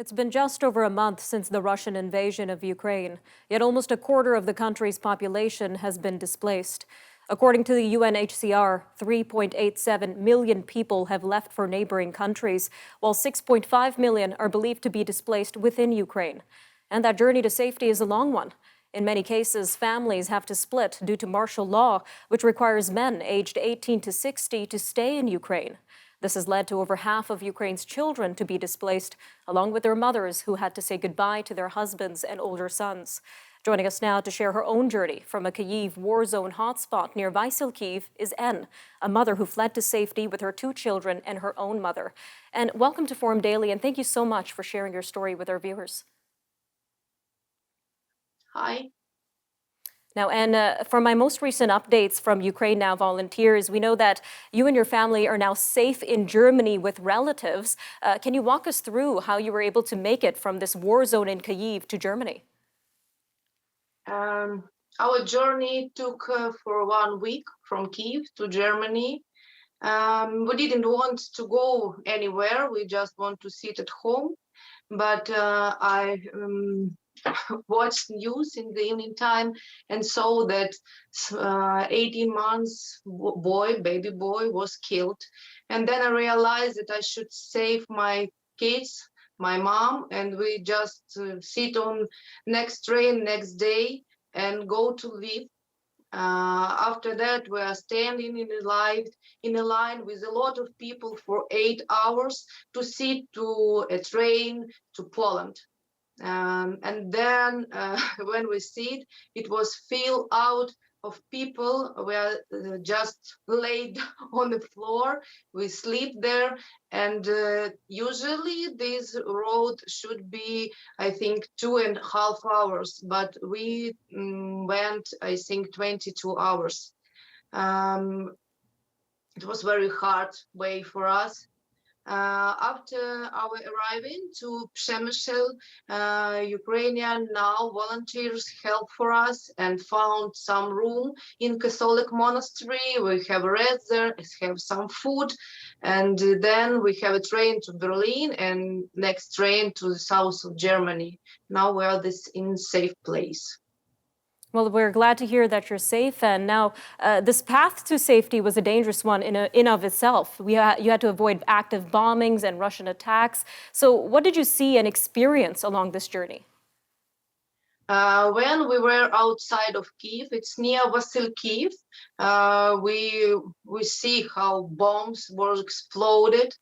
It's been just over a month since the Russian invasion of Ukraine, yet almost a quarter of the country's population has been displaced. According to the UNHCR, 3.87 million people have left for neighboring countries, while 6.5 million are believed to be displaced within Ukraine. And that journey to safety is a long one. In many cases, families have to split due to martial law, which requires men aged 18 to 60 to stay in Ukraine. This has led to over half of Ukraine's children to be displaced, along with their mothers who had to say goodbye to their husbands and older sons. Joining us now to share her own journey from a Kyiv war zone hotspot near Kyiv is N, a mother who fled to safety with her two children and her own mother. And welcome to Forum Daily, and thank you so much for sharing your story with our viewers. Hi. Now, and from my most recent updates from UkraineNow volunteers, we know that you and your family are now safe in Germany with relatives. Can you walk us through how you were able to make it from this war zone in Kyiv to Germany? Our journey took for 1 week from Kyiv to Germany. We didn't want to go anywhere. We just want to sit at home. But I watched news in the evening time and saw that 18 months baby boy was killed. And then I realized that I should save my kids, my mom, and we just sit on next train next day and go to Lviv. After that, we are standing in a line with a lot of people for 8 hours to sit to a train to Poland. And then when we sit, it was filled out of people. We are just laid on the floor. We sleep there, and usually this road should be, I think, 2.5 hours, but we went, I think, 22 hours. It was very hard way for us. After our arriving to Przemysl, UkraineNow volunteers helped for us and found some room in Catholic monastery. We have rest there, have some food, and then we have a train to Berlin and next train to the south of Germany. Now we are in safe place. Well, we're glad to hear that you're safe. And now this path to safety was a dangerous one in of itself. You had to avoid active bombings and Russian attacks. So what did you see and experience along this journey? When we were outside of Kyiv, it's near Kyiv, we see how bombs were exploded.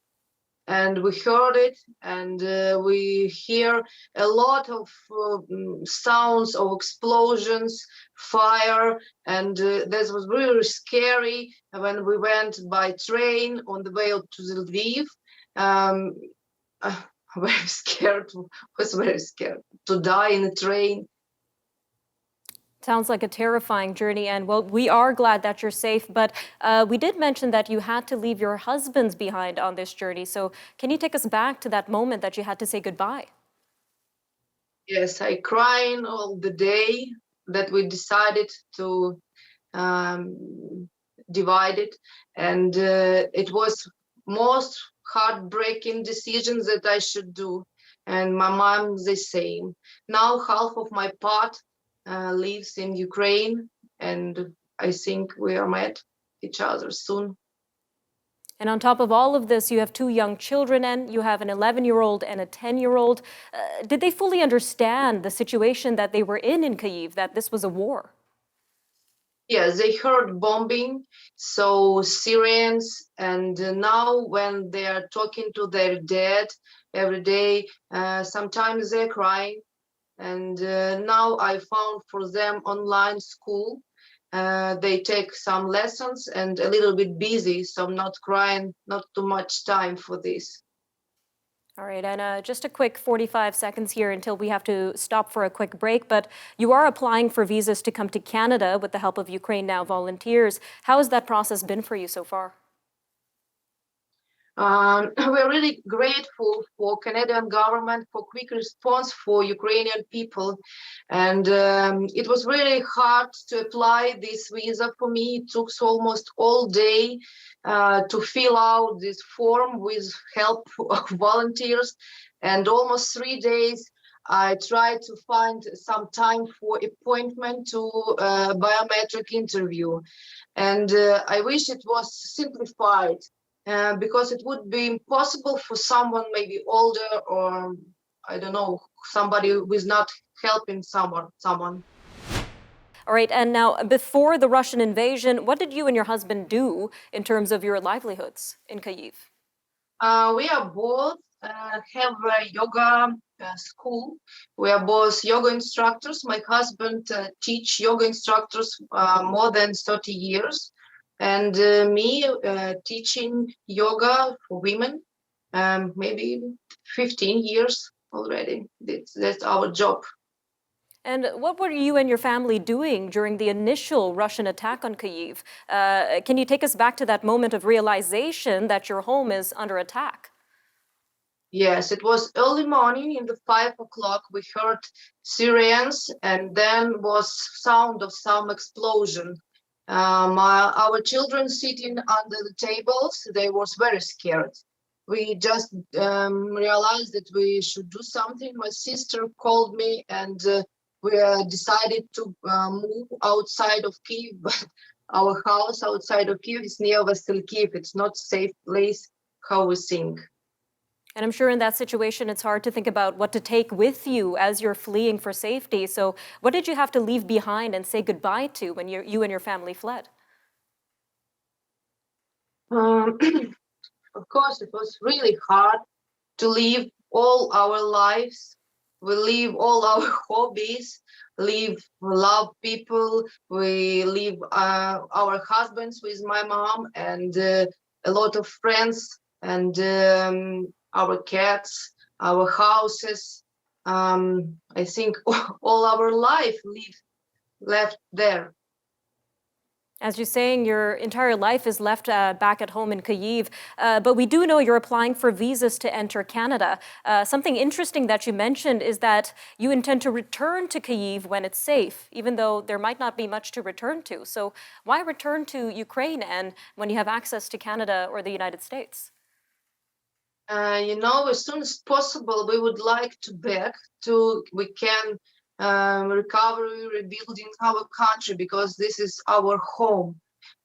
And we heard it, and we hear a lot of sounds of explosions, fire, and that was really scary when we went by train on the way to Lviv. Was very scared to die in a train. Sounds like a terrifying journey, and well, we are glad that you're safe, but we did mention that you had to leave your husbands behind on this journey. So can you take us back to that moment that you had to say goodbye? Yes, I cried all the day that we decided to divide it, and it was most heartbreaking decisions that I should do, and my mom the same. Now half of my part lives in Ukraine, and I think we are met each other soon. And on top of all of this, you have two young children, and you have an 11-year-old and a 10-year-old. Did they fully understand the situation that they were in Kyiv, that this was a war? Yes, they heard bombing, so sirens, and now when they are talking to their dad every day, sometimes they're crying. And now I found for them online school. They take some lessons and a little bit busy, so I'm not crying, not too much time for this. All right, and just a quick 45 seconds here until we have to stop for a quick break, but you are applying for visas to come to Canada with the help of UkraineNow volunteers. How has that process been for you so far? We're really grateful for Canadian government for quick response for Ukrainian people, and it was really hard to apply this visa for me. It took almost all day to fill out this form with help of volunteers, And almost 3 days, I tried to find some time for appointment to biometric interview. And I wish it was simplified because it would be impossible for someone maybe older or I don't know, somebody who is not helping someone. All right, and now before the Russian invasion, what did you and your husband do in terms of your livelihoods in Kyiv? We are both have a yoga school. We are both yoga instructors. My husband teach yoga instructors more than 30 years, and me teaching yoga for women maybe 15 years already. That's our job. And what were you and your family doing during the initial Russian attack on Kyiv? Can you take us back to that moment of realization that your home is under attack? Yes, it was early morning in the 5 o'clock. We heard sirens and then was sound of some explosion. Our children sitting under the tables, they was very scared. We just realized that we should do something. My sister called me and we decided to move outside of Kyiv, but our house outside of Kyiv is near Kyiv. It's not safe place, how we think. And I'm sure in that situation, it's hard to think about what to take with you as you're fleeing for safety. So what did you have to leave behind and say goodbye to when you and your family fled? Of course, it was really hard to leave all our lives. We leave all our hobbies, leave love people. We leave our husbands with my mom and a lot of friends and our cats, our houses. I think all our life left there. As you're saying, your entire life is left back at home in Kyiv, but we do know you're applying for visas to enter Canada. Something interesting that you mentioned is that you intend to return to Kyiv when it's safe, even though there might not be much to return to. So why return to Ukraine and when you have access to Canada or the United States? As soon as possible, we would like to back to we can recovery, rebuilding our country because this is our home.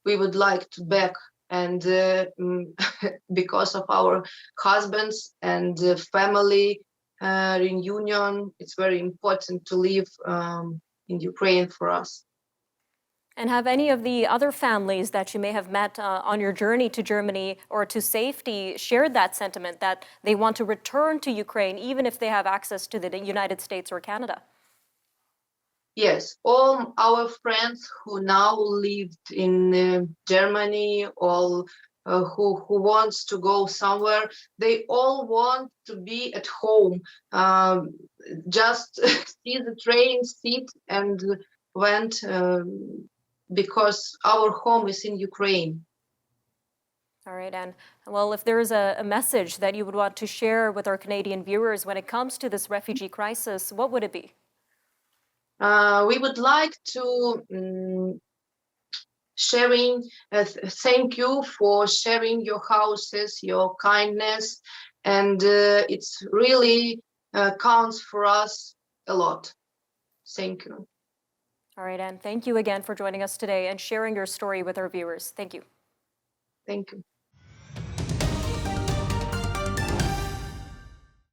We would like to back, and because of our husbands and family reunion, it's very important to live in Ukraine for us. And have any of the other families that you may have met on your journey to Germany or to safety shared that sentiment that they want to return to Ukraine even if they have access to the United States or Canada? Yes, all our friends who now lived in Germany, all who wants to go somewhere, they all want to be at home. Just see the train, sit and went because our home is in Ukraine. All right, and well, if there is a message that you would want to share with our Canadian viewers when it comes to this refugee crisis, what would it be? We would like to thank you for sharing your houses, your kindness, and it's really counts for us a lot. Thank you. All right, and thank you again for joining us today and sharing your story with our viewers. Thank you. Thank you.